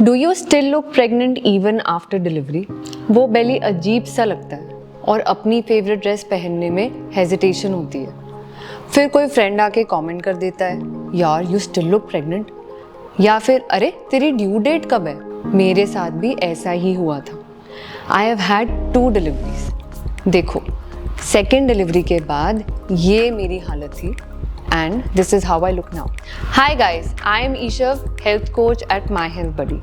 Do you still look pregnant even after delivery? वो बेली अजीब सा लगता है और अपनी फेवरेट ड्रेस पहनने में हेजिटेशन होती है। फिर कोई फ्रेंड आके कमेंट कर देता है, यार यू स्टिल लुक प्रेग्नेंट, या फिर अरे तेरी ड्यू डेट कब है। मेरे साथ भी ऐसा ही हुआ था। I have had 2 deliveries. देखो, सेकेंड डिलीवरी के बाद ये मेरी हालत थी and this is how I look now. Hi guys, I am Ishav, health coach at My Health Buddy,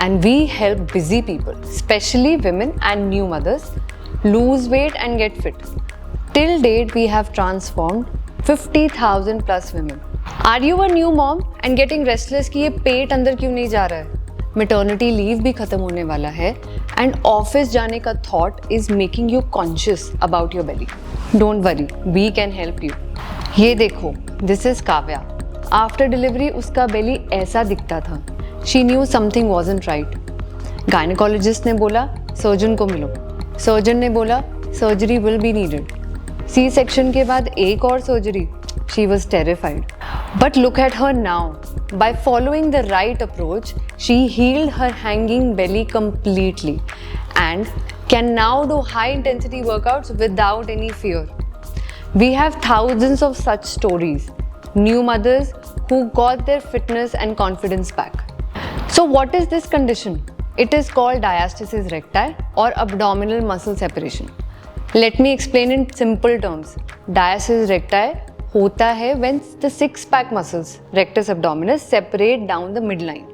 and we help busy people, especially women and new mothers, lose weight and get fit. Till date, we have transformed 50,000 plus women. Are you a new mom and getting restless कि ये पेट अंदर क्यों नहीं जा रहा है? Maternity leave भी खत्म होने वाला है and office जाने का thought is making you conscious about your belly. Don't worry, we can help you. ये देखो, this is Kavya. After delivery उसका बेली ऐसा दिखता था। She knew something wasn't right. Gynaecologist ने बोला सर्जन को मिलो। सर्जन ने बोला surgery will be needed. C section के बाद एक और surgery. She was terrified. But look at her now. By following the right approach, she healed her hanging belly completely and can now do high intensity workouts without any fear. We have thousands of such stories, new mothers who got their fitness and confidence back. So what is this condition? It is called diastasis recti or abdominal muscle separation. Let me explain in simple terms. Diastasis recti होता है when the 6-pack muscles, rectus abdominis, separate down the midline.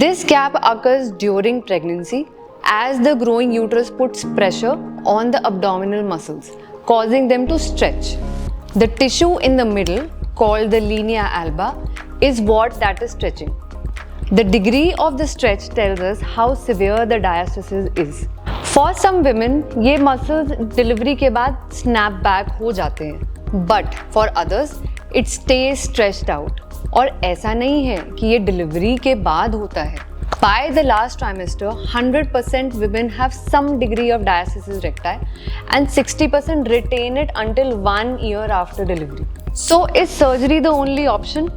This gap occurs during pregnancy as the growing uterus puts pressure on the abdominal muscles, causing them to stretch. The tissue in the middle, called the linea alba, is what that is stretching. The degree of the stretch tells us how severe the diastasis is. For some women, ये muscles delivery के बाद snap back हो जाते हैं, but for others, it stays stretched out. और ऐसा नहीं है कि ये डिलीवरी के बाद होता है। By the last trimester, 100% women have some degree of diastasis recti and 60% retain it until 1 year after delivery. So is surgery the only option?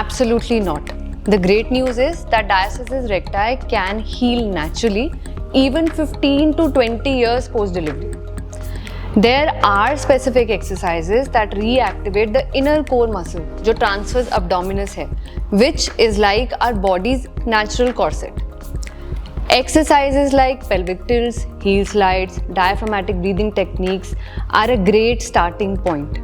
Absolutely not. The great news is that diastasis recti can heal naturally even 15 to 20 years post-delivery. There are specific exercises that reactivate the inner core muscle, जो transverse abdominis है, which is like our body's natural corset. Exercises like pelvic tilts, heel slides, diaphragmatic breathing techniques are a great starting point,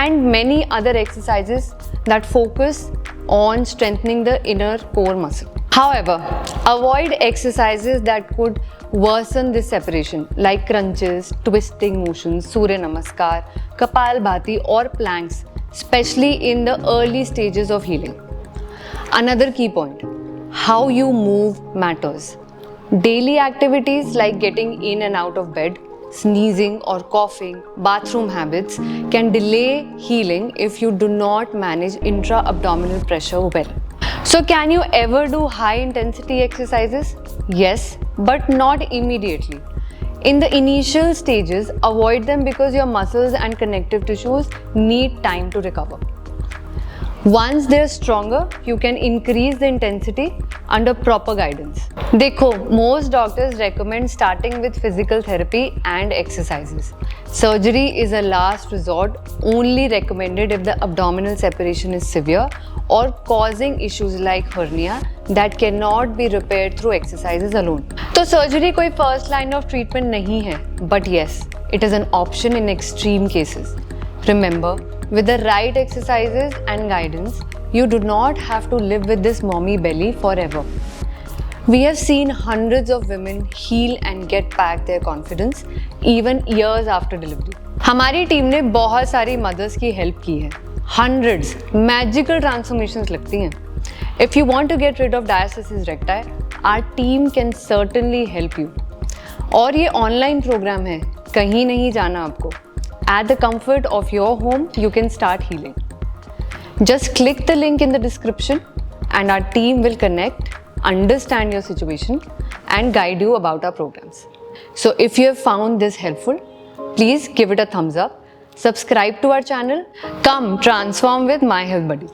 and many other exercises that focus on strengthening the inner core muscle. However, avoid exercises that could worsen this separation like crunches, twisting motions, Surya Namaskar, Kapalbhati or planks, especially in the early stages of healing. Another key point, how you move matters. Daily activities like getting in and out of bed, sneezing or coughing, bathroom habits can delay healing if you do not manage intra-abdominal pressure well. So can you ever do high intensity exercises? Yes, but not immediately. In the initial stages, avoid them because your muscles and connective tissues need time to recover. Once they're stronger, you can increase the intensity under proper guidance. देखो, most doctors recommend starting with physical therapy and exercises. Surgery is a last resort, only recommended if the abdominal separation is severe or causing issues like hernia that cannot be repaired through exercises alone. तो surgery कोई first line of treatment नहीं है, but yes, it is an option in extreme cases. Remember, with the right exercises and guidance, you do not have to live with this mommy belly forever. We have seen hundreds of women heal and get back their confidence even years after delivery. हमारी team ने बहुत सारी mothers की help की है. Hundreds, magical transformations लगती हैं. If you want to get rid of diastasis recti, our team can certainly help you. और ये online program है, कहीं नहीं जाना आपको. At the comfort of your home, you can start healing. Just click the link in the description and our team will connect, understand your situation and guide you about our programs. So if you have found this helpful, please give it a thumbs up, subscribe to our channel, come transform with My Health Buddy.